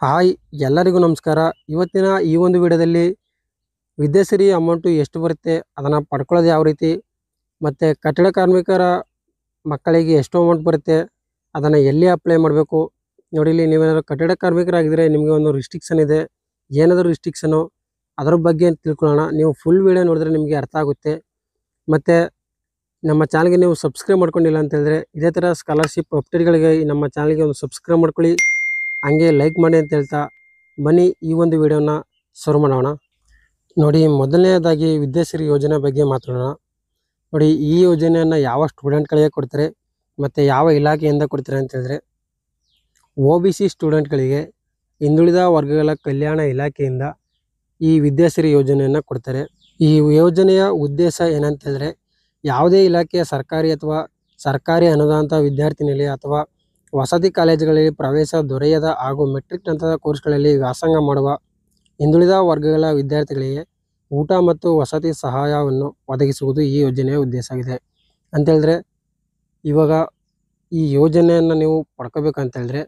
Hi ಎಲ್ಲರಿಗೂ ನಮಸ್ಕಾರ. ಇವತ್ತಿನ ಈ ಒಂದು ವಿಡಿಯೋದಲ್ಲಿ ವಿದ್ಯಾಸಿರಿ ಅಮೌಂಟು ಎಷ್ಟು ಬರುತ್ತೆ, ಅದನ್ನು ಪಡ್ಕೊಳ್ಳೋದು ಯಾವ ರೀತಿ, ಮತ್ತು ಕಟ್ಟಡ ಕಾರ್ಮಿಕರ ಮಕ್ಕಳಿಗೆ ಎಷ್ಟು ಅಮೌಂಟ್ ಬರುತ್ತೆ, ಅದನ್ನು ಎಲ್ಲಿ ಅಪ್ಲೈ ಮಾಡಬೇಕು. ನೋಡಿ, ಇಲ್ಲಿ ನೀವೇನಾದರೂ ಕಟ್ಟಡ ಕಾರ್ಮಿಕರಾಗಿದ್ದರೆ ನಿಮಗೆ ಒಂದು ರಿಸ್ಟ್ರಿಕ್ಷನ್ ಇದೆ. ಏನಾದರೂ ರಿಸ್ಟ್ರಿಕ್ಷನು ಅದರ ಬಗ್ಗೆ ತಿಳ್ಕೊಳ್ಳೋಣ. ನೀವು ಫುಲ್ ವಿಡಿಯೋ ನೋಡಿದ್ರೆ ನಿಮಗೆ ಅರ್ಥ ಆಗುತ್ತೆ. ಮತ್ತು ನಮ್ಮ ಚಾನಲ್ಗೆ ನೀವು ಸಬ್ಸ್ಕ್ರೈಬ್ ಮಾಡ್ಕೊಂಡಿಲ್ಲ ಅಂತ ಹೇಳಿದ್ರೆ ಇದೇ ಥರ ಸ್ಕಾಲರ್ಶಿಪ್ ಅಪ್ಡೇಟ್ಗಳಿಗೆ ನಮ್ಮ ಚಾನಲ್ಗೆ ಒಂದು ಸಬ್ಸ್ಕ್ರೈಬ್ ಮಾಡ್ಕೊಳ್ಳಿ, ಹಂಗೆ ಲೈಕ್ ಮಾಡಿ ಅಂತ ಹೇಳ್ತಾ ಬನ್ನಿ ಈ ಒಂದು ವಿಡಿಯೋನ ಶುರು ಮಾಡೋಣ. ನೋಡಿ, ಮೊದಲನೇದಾಗಿ ವಿದ್ಯಾಸಿರಿ ಯೋಜನೆ ಬಗ್ಗೆ ಮಾತಾಡೋಣ. ನೋಡಿ, ಈ ಯೋಜನೆಯನ್ನು ಯಾವ ಸ್ಟೂಡೆಂಟ್ಗಳಿಗೆ ಕೊಡ್ತಾರೆ ಮತ್ತು ಯಾವ ಇಲಾಖೆಯಿಂದ ಕೊಡ್ತಾರೆ ಅಂತ ಹೇಳಿದ್ರೆ OBC ಸ್ಟೂಡೆಂಟ್ಗಳಿಗೆ ಹಿಂದುಳಿದ ವರ್ಗಗಳ ಕಲ್ಯಾಣ ಇಲಾಖೆಯಿಂದ ಈ ವಿದ್ಯಾಸಿರಿ ಯೋಜನೆಯನ್ನು ಕೊಡ್ತಾರೆ. ಈ ಯೋಜನೆಯ ಉದ್ದೇಶ ಏನಂತ ಹೇಳಿದ್ರೆ, ಯಾವುದೇ ಇಲಾಖೆಯ ಸರ್ಕಾರಿ ಅಥವಾ ಸರ್ಕಾರಿ ಅನುದಾನಿತ ವಿದ್ಯಾರ್ಥಿ ನಿಲಯ ಅಥವಾ ವಸತಿ ಕಾಲೇಜುಗಳಲ್ಲಿ ಪ್ರವೇಶ ದೊರೆಯದ ಹಾಗೂ ಮೆಟ್ರಿಕ್ ಹಂತದ ಕೋರ್ಸ್ಗಳಲ್ಲಿ ವ್ಯಾಸಂಗ ಮಾಡುವ ಹಿಂದುಳಿದ ವರ್ಗಗಳ ವಿದ್ಯಾರ್ಥಿಗಳಿಗೆ ಊಟ ಮತ್ತು ವಸತಿ ಸಹಾಯವನ್ನು ಒದಗಿಸುವುದು ಈ ಯೋಜನೆಯ ಉದ್ದೇಶ ಆಗಿದೆ ಅಂತ ಹೇಳಿದ್ರೆ, ಇವಾಗ ಈ ಯೋಜನೆಯನ್ನು ನೀವು ಪಡ್ಕೋಬೇಕಂತ ಹೇಳಿದ್ರೆ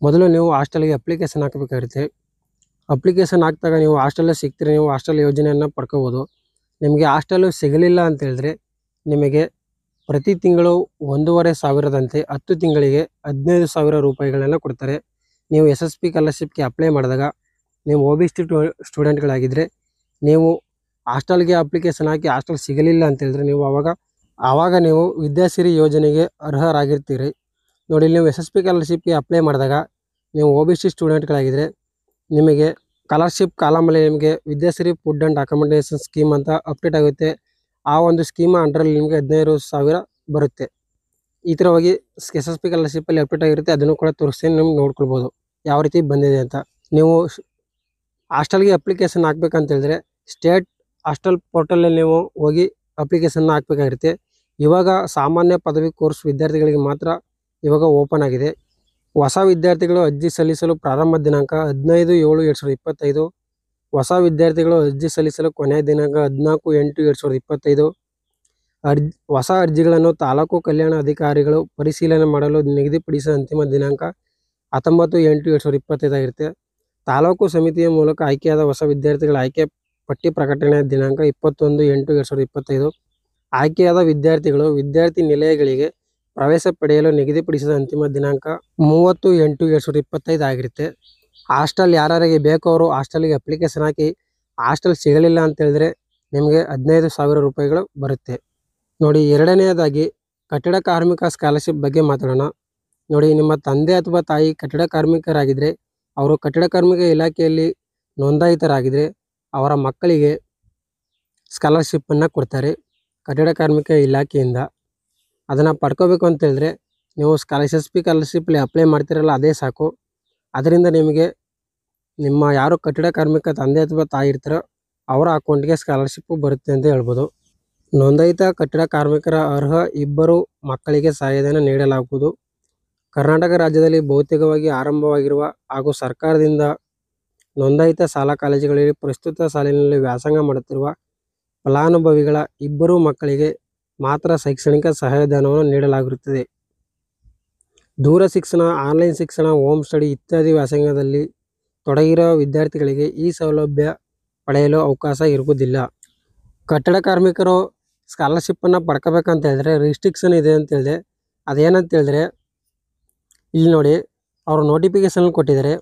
ಮೊದಲು ನೀವು ಹಾಸ್ಟೆಲ್ಗೆ ಅಪ್ಲಿಕೇಶನ್ ಹಾಕಬೇಕಾಗಿರುತ್ತೆ. ಅಪ್ಲಿಕೇಶನ್ ಹಾಕಿದಾಗ ನೀವು ಹಾಸ್ಟೆಲ್ ಸಿಗ್ತೀರಿ, ನೀವು ಹಾಸ್ಟೆಲ್ ಯೋಜನೆಯನ್ನು ಪಡ್ಕೋಬೋದು. ನಿಮಗೆ ಹಾಸ್ಟೆಲು ಸಿಗಲಿಲ್ಲ ಅಂತ ಹೇಳಿದ್ರೆ ನಿಮಗೆ ಪ್ರತಿ ತಿಂಗಳು 1,500ದಂತೆ 10 ತಿಂಗಳಿಗೆ 15,000 ರೂಪಾಯಿಗಳನ್ನ ಕೊಡ್ತಾರೆ. ನೀವು SSP ಸ್ಕಾಲರ್ಶಿಪ್ಗೆ ಅಪ್ಲೈ ಮಾಡಿದಾಗ ನೀವು OBC ಸ್ಟೂಡೆಂಟ್ಗಳಾಗಿದ್ದರೆ ನೀವು ಹಾಸ್ಟೆಲ್ಗೆ ಅಪ್ಲಿಕೇಶನ್ ಹಾಕಿ ಹಾಸ್ಟೆಲ್ ಸಿಗಲಿಲ್ಲ ಅಂತ ಹೇಳಿದ್ರೆ ನೀವು ಆವಾಗ ನೀವು ವಿದ್ಯಾಸಿರಿ ಯೋಜನೆಗೆ ಅರ್ಹರಾಗಿರ್ತೀರಿ. ನೋಡಿ, ನೀವು SSP ಸ್ಕಾಲರ್ಶಿಪ್ಗೆ ಅಪ್ಲೈ ಮಾಡಿದಾಗ ನೀವು OBC ಸ್ಟೂಡೆಂಟ್ಗಳಾಗಿದ್ದರೆ ನಿಮಗೆ ಸ್ಕಾಲರ್ಶಿಪ್ ಕಾಲಮಲ್ಲಿ ನಿಮಗೆ Vidyasiri food and accommodation scheme ಅಂತ ಅಪ್ಡೇಟ್ ಆಗುತ್ತೆ. ಆ ಒಂದು ಸ್ಕೀಮ್ ಅಂಡರಲ್ಲಿ ನಿಮಗೆ 15,000 ಬರುತ್ತೆ. ಈ ಥರವಾಗಿ SSP ಸ್ಕಾಲರ್ಶಿಪ್ಪಲ್ಲಿ ಅಪ್ಡೇಟ್ ಆಗಿರುತ್ತೆ. ಅದನ್ನು ಕೂಡ ತೋರಿಸ್ತೀನಿ, ನಿಮ್ಗೆ ನೋಡ್ಕೊಳ್ಬೋದು ಯಾವ ರೀತಿ ಬಂದಿದೆ ಅಂತ. ನೀವು ಹಾಸ್ಟೆಲ್ಗೆ ಅಪ್ಲಿಕೇಶನ್ ಹಾಕ್ಬೇಕಂತ ಹೇಳಿದ್ರೆ ಸ್ಟೇಟ್ ಹಾಸ್ಟೆಲ್ ಪೋರ್ಟಲಲ್ಲಿ ನೀವು ಹೋಗಿ ಅಪ್ಲಿಕೇಶನ್ನ ಹಾಕಬೇಕಾಗಿರುತ್ತೆ. ಇವಾಗ ಸಾಮಾನ್ಯ ಪದವಿ ಕೋರ್ಸ್ ವಿದ್ಯಾರ್ಥಿಗಳಿಗೆ ಮಾತ್ರ ಇವಾಗ ಓಪನ್ ಆಗಿದೆ. ಹೊಸ ವಿದ್ಯಾರ್ಥಿಗಳು ಅರ್ಜಿ ಸಲ್ಲಿಸಲು ಪ್ರಾರಂಭ ದಿನಾಂಕ 15/7/2025. ಹೊಸ ವಿದ್ಯಾರ್ಥಿಗಳು ಅರ್ಜಿ ಸಲ್ಲಿಸಲು ಕೊನೆಯ ದಿನಾಂಕ 14/8/2025. ಹೊಸ ಅರ್ಜಿಗಳನ್ನು ತಾಲೂಕು ಕಲ್ಯಾಣ ಅಧಿಕಾರಿಗಳು ಪರಿಶೀಲನೆ ಮಾಡಲು ನಿಗದಿಪಡಿಸಿದ ಅಂತಿಮ ದಿನಾಂಕ 19/8/2025 ಆಗಿರುತ್ತೆ. ತಾಲೂಕು ಸಮಿತಿಯ ಮೂಲಕ ಆಯ್ಕೆಯಾದ ಹೊಸ ವಿದ್ಯಾರ್ಥಿಗಳ ಆಯ್ಕೆ ಪಟ್ಟಿ ಪ್ರಕಟಣೆಯ ದಿನಾಂಕ 21/8/2025. ಆಯ್ಕೆಯಾದ ವಿದ್ಯಾರ್ಥಿಗಳು ವಿದ್ಯಾರ್ಥಿ ನಿಲಯಗಳಿಗೆ ಪ್ರವೇಶ ಪಡೆಯಲು ನಿಗದಿಪಡಿಸಿದ ಅಂತಿಮ ದಿನಾಂಕ 30/8/2025 ಆಗಿರುತ್ತೆ. ಹಾಸ್ಟೆಲ್ ಯಾರಿಗೆ ಬೇಕೋ ಅವರು ಹಾಸ್ಟೆಲ್ಗೆ ಅಪ್ಲಿಕೇಶನ್ ಹಾಕಿ ಹಾಸ್ಟೆಲ್ ಸಿಗಲಿಲ್ಲ ಅಂತ ಹೇಳಿದ್ರೆ ನಿಮಗೆ 15,000 ರೂಪಾಯಿಗಳು ಬರುತ್ತೆ. ನೋಡಿ, ಎರಡನೆಯದಾಗಿ ಕಟ್ಟಡ ಕಾರ್ಮಿಕ ಸ್ಕಾಲರ್ಶಿಪ್ ಬಗ್ಗೆ ಮಾತಾಡೋಣ. ನೋಡಿ, ನಿಮ್ಮ ತಂದೆ ಅಥವಾ ತಾಯಿ ಕಟ್ಟಡ ಕಾರ್ಮಿಕರಾಗಿದ್ದರೆ ಅವರು ಕಟ್ಟಡ ಕಾರ್ಮಿಕ ಇಲಾಖೆಯಲ್ಲಿ ನೋಂದಾಯಿತರಾಗಿದ್ದರೆ ಅವರ ಮಕ್ಕಳಿಗೆ ಸ್ಕಾಲರ್ಶಿಪ್ಪನ್ನು ಕೊಡ್ತಾರೆ ಕಟ್ಟಡ ಕಾರ್ಮಿಕ ಇಲಾಖೆಯಿಂದ. ಅದನ್ನು ಪಡ್ಕೋಬೇಕು ಅಂತ ಹೇಳಿದ್ರೆ ನೀವು SSP ಸ್ಕಾಲರ್ಶಿಪ್ಪಲ್ಲಿ ಅಪ್ಲೈ ಮಾಡ್ತಿರಲ್ಲ ಅದೇ ಸಾಕು. ಅದರಿಂದ ನಿಮಗೆ ನಿಮ್ಮ ಯಾರು ಕಟ್ಟಡ ಕಾರ್ಮಿಕ ತಂದೆ ಅಥವಾ ತಾಯಿ ಇರ್ತಾರೋ ಅವರ ಅಕೌಂಟ್ಗೆ ಸ್ಕಾಲರ್ಶಿಪ್ಪು ಬರುತ್ತೆ ಅಂತ ಹೇಳ್ಬೋದು. ನೋಂದಾಯಿತ ಕಟ್ಟಡ ಕಾರ್ಮಿಕರ ಅರ್ಹ 2 ಮಕ್ಕಳಿಗೆ ಸಹಾಯಧನ ನೀಡಲಾಗುವುದು. ಕರ್ನಾಟಕ ರಾಜ್ಯದಲ್ಲಿ ಬಹುತೇಕವಾಗಿ ಆರಂಭವಾಗಿರುವ ಹಾಗೂ ಸರ್ಕಾರದಿಂದ ನೋಂದಾಯಿತ ಶಾಲಾ ಕಾಲೇಜುಗಳಲ್ಲಿ ಪ್ರಸ್ತುತ ಸಾಲಿನಲ್ಲಿ ವ್ಯಾಸಂಗ ಮಾಡುತ್ತಿರುವ ಫಲಾನುಭವಿಗಳ 2 ಮಕ್ಕಳಿಗೆ ಮಾತ್ರ ಶೈಕ್ಷಣಿಕ ಸಹಾಯಧನವನ್ನು ನೀಡಲಾಗಿರುತ್ತದೆ. ದೂರ ಶಿಕ್ಷಣ, ಆನ್ಲೈನ್ ಶಿಕ್ಷಣ, ಹೋಮ್ ಸ್ಟಡಿ ಇತ್ಯಾದಿ ವ್ಯಾಸಂಗದಲ್ಲಿ ತೊಡಗಿರುವ ವಿದ್ಯಾರ್ಥಿಗಳಿಗೆ ಈ ಸೌಲಭ್ಯ ಪಡೆಯಲು ಅವಕಾಶ ಇರುವುದಿಲ್ಲ. ಕಟ್ಟಡ ಕಾರ್ಮಿಕರು ಸ್ಕಾಲರ್ಶಿಪ್ಪನ್ನು ಪಡ್ಕೋಬೇಕಂತ ಹೇಳಿದ್ರೆ ರಿಸ್ಟ್ರಿಕ್ಷನ್ ಇದೆ ಅಂತ ಹೇಳಿದೆ. ಅದೇನಂತ ಹೇಳಿದ್ರೆ ಇಲ್ಲಿ ನೋಡಿ, ಅವರು ನೋಟಿಫಿಕೇಶನ್ ಕೊಟ್ಟಿದ್ದಾರೆ.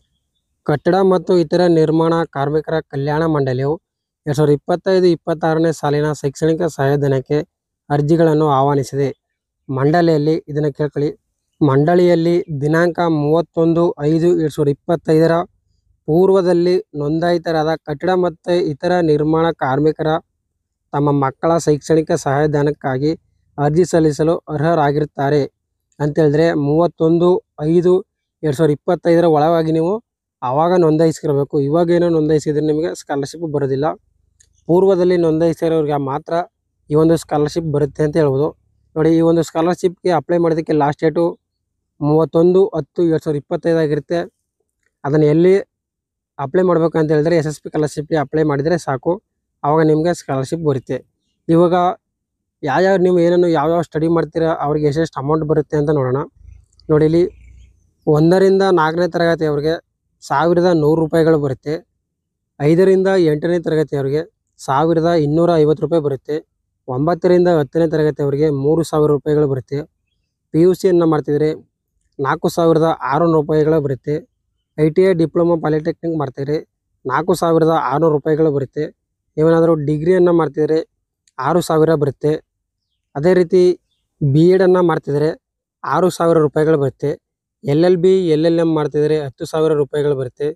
ಕಟ್ಟಡ ಮತ್ತು ಇತರ ನಿರ್ಮಾಣ ಕಾರ್ಮಿಕರ ಕಲ್ಯಾಣ ಮಂಡಳಿಯು 2025-26ನೇ ಸಾಲಿನ ಶೈಕ್ಷಣಿಕ ಸಹಾಯಧನಕ್ಕೆ ಅರ್ಜಿಗಳನ್ನು ಆಹ್ವಾನಿಸಿದೆ. ಮಂಡಳಿಯಲ್ಲಿ ಇದನ್ನು ಕೇಳ್ಕೊಳ್ಳಿ. ಮಂಡಳಿಯಲ್ಲಿ ದಿನಾಂಕ 31/5/2025 ಪೂರ್ವದಲ್ಲಿ ನೋಂದಾಯಿತರಾದ ಕಟ್ಟಡ ಮತ್ತು ಇತರ ನಿರ್ಮಾಣ ಕಾರ್ಮಿಕರ ತಮ್ಮ ಮಕ್ಕಳ ಶೈಕ್ಷಣಿಕ ಸಹಾಯಧನಕ್ಕಾಗಿ ಅರ್ಜಿ ಸಲ್ಲಿಸಲು ಅರ್ಹರಾಗಿರ್ತಾರೆ ಅಂತ ಹೇಳಿದ್ರೆ 31/5/2025 ಒಳಗಾಗಿ ನೀವು ಆವಾಗ ನೋಂದಾಯಿಸಿರಬೇಕು. ಇವಾಗೇನೋ ನೋಂದಾಯಿಸಿದ್ರೆ ನಿಮಗೆ ಸ್ಕಾಲರ್ಶಿಪ್ ಬರೋದಿಲ್ಲ. ಪೂರ್ವದಲ್ಲಿ ನೋಂದಾಯಿಸಿರೋರಿಗೆ ಮಾತ್ರ ಈ ಒಂದು ಸ್ಕಾಲರ್ಶಿಪ್ ಬರುತ್ತೆ ಅಂತ ಹೇಳ್ಬೋದು. ನೋಡಿ, ಈ ಒಂದು ಸ್ಕಾಲರ್ಶಿಪ್ಗೆ ಅಪ್ಲೈ ಮಾಡೋದಕ್ಕೆ ಲಾಸ್ಟ್ ಡೇಟು 31/10/2025 ಆಗಿರುತ್ತೆ. ಅದನ್ನು ಎಲ್ಲಿ ಅಪ್ಲೈ ಮಾಡ್ಬೇಕಂತ ಹೇಳಿದ್ರೆ SSP ಸ್ಕಾಲರ್ಶಿಪ್ಗೆ ಅಪ್ಲೈ ಮಾಡಿದರೆ ಸಾಕು, ಆವಾಗ ನಿಮಗೆ ಸ್ಕಾಲರ್ಶಿಪ್ ಬರುತ್ತೆ. ಇವಾಗ ನೀವು ಯಾವ್ಯಾವ ಸ್ಟಡಿ ಮಾಡ್ತೀರಾ ಅವ್ರಿಗೆ ಎಷ್ಟೆಷ್ಟು ಅಮೌಂಟ್ ಬರುತ್ತೆ ಅಂತ ನೋಡೋಣ. ನೋಡಿ, ಇಲ್ಲಿ 1ರಿಂದ 4ನೇ ತರಗತಿ ಅವ್ರಿಗೆ 1100 ರೂಪಾಯಿಗಳು ಬರುತ್ತೆ. 5ರಿಂದ 8ನೇ ತರಗತಿಯವರಿಗೆ 1250 ರೂಪಾಯಿ ಬರುತ್ತೆ. 9ರಿಂದ 10ನೇ ತರಗತಿಯವರಿಗೆ 3000 ರೂಪಾಯಿಗಳು ಬರುತ್ತೆ. PUCಯನ್ನು ಮಾಡ್ತಿದ್ರೆ 4600 ರೂಪಾಯಿಗಳು ಬರುತ್ತೆ. ITI ಡಿಪ್ಲೊಮಾ ಪಾಲಿಟೆಕ್ನಿಕ್ ಮಾಡ್ತಿದ್ರೆ 4600 ರೂಪಾಯಿಗಳು ಬರುತ್ತೆ. ನೀವೇನಾದರೂ ಡಿಗ್ರಿಯನ್ನು ಮಾಡ್ತಿದ್ರೆ 6000 ಬರುತ್ತೆ. ಅದೇ ರೀತಿ BEd ಅನ್ನು ಮಾಡ್ತಿದ್ರೆ 6000 ರೂಪಾಯಿಗಳು ಬರುತ್ತೆ. LLB LLM ಮಾಡ್ತಿದ್ರೆ 10000 ರೂಪಾಯಿಗಳು ಬರುತ್ತೆ.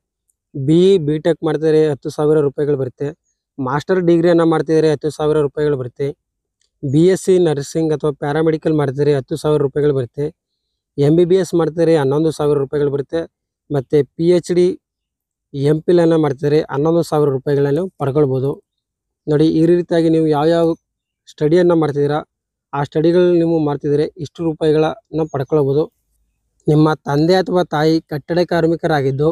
BE BTech ಮಾಡ್ತಿದ್ರೆ 10000 ರೂಪಾಯಿಗಳು ಬರುತ್ತೆ. ಮಾಸ್ಟರ್ ಡಿಗ್ರಿಯನ್ನು ಮಾಡ್ತಿದ್ರೆ 10000 ರೂಪಾಯಿಗಳು ಬರುತ್ತೆ. BSc ನರ್ಸಿಂಗ್ ಅಥವಾ ಪ್ಯಾರಾಮೆಡಿಕಲ್ ಮಾಡ್ತಿದ್ರೆ 10000 ರೂಪಾಯಿಗಳು ಬರುತ್ತೆ. MBBS ಮಾಡ್ತಿದ್ರೆ 11000 ರೂಪಾಯಿಗಳು ಬರುತ್ತೆ. ಮತ್ತು PhD MPhil ಅನ್ನು ಮಾಡ್ತಿದ್ರೆ 11000 ರೂಪಾಯಿಗಳನ್ನು ಪಡ್ಕೊಳ್ಬೋದು. ನೋಡಿ, ಈ ರೀತಿಯಾಗಿ ನೀವು ಯಾವ್ಯಾವ ಸ್ಟಡಿಯನ್ನು ಮಾಡ್ತಿದ್ದೀರಾ ಆ ಸ್ಟಡಿಗಳು ನೀವು ಮಾಡ್ತಿದ್ರೆ ಇಷ್ಟು ರೂಪಾಯಿಗಳನ್ನು ಪಡ್ಕೊಳ್ಬೋದು. ನಿಮ್ಮ ತಂದೆ ಅಥವಾ ತಾಯಿ ಕಟ್ಟಡ ಕಾರ್ಮಿಕರಾಗಿದ್ದು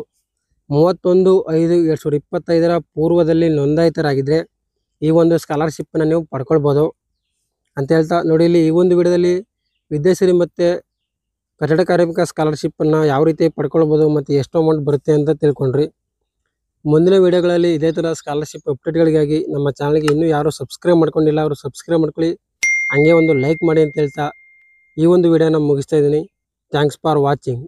31/5/2025 ಪೂರ್ವದಲ್ಲಿ ನೋಂದಾಯಿತರಾಗಿದ್ದರೆ ಈ ಒಂದು ಸ್ಕಾಲರ್ಶಿಪ್ಪನ್ನು ನೀವು ಪಡ್ಕೊಳ್ಬೋದು ಅಂತ ಹೇಳ್ತಾ, ನೋಡಿ ಇಲ್ಲಿ ಈ ಒಂದು ವಿಡಿಯೋದಲ್ಲಿ ವಿದ್ಯಾಸಿರಿ ಮತ್ತು ಕಟ್ಟಡ ಕಾರ್ಮಿಕ ಸ್ಕಾಲರ್ಶಿಪ್ಪನ್ನು ಯಾವ ರೀತಿ ಪಡ್ಕೊಳ್ಬೋದು ಮತ್ತು ಎಷ್ಟು ಅಮೌಂಟ್ ಬರುತ್ತೆ ಅಂತ ತಿಳ್ಕೊಂಡ್ರಿ. ಮುಂದಿನ ವಿಡಿಯೋಗಳಲ್ಲಿ ಇದೇ ಥರ ಸ್ಕಾಲರ್ಶಿಪ್ ಅಪ್ಡೇಟ್ಗಳಿಗಾಗಿ ನಮ್ಮ ಚಾನಲ್ಗೆ ಇನ್ನೂ ಯಾರು ಸಬ್ಸ್ಕ್ರೈಬ್ ಮಾಡ್ಕೊಂಡಿಲ್ಲ ಅವರು ಸಬ್ಸ್ಕ್ರೈಬ್ ಮಾಡ್ಕೊಳ್ಳಿ, ಹಂಗೆ ಒಂದು ಲೈಕ್ ಮಾಡಿ ಅಂತ ಹೇಳ್ತಾ ಈ ಒಂದು ವಿಡಿಯೋನ ಮುಗಿಸ್ತಾ ಇದ್ದೀನಿ. Thanks for watching.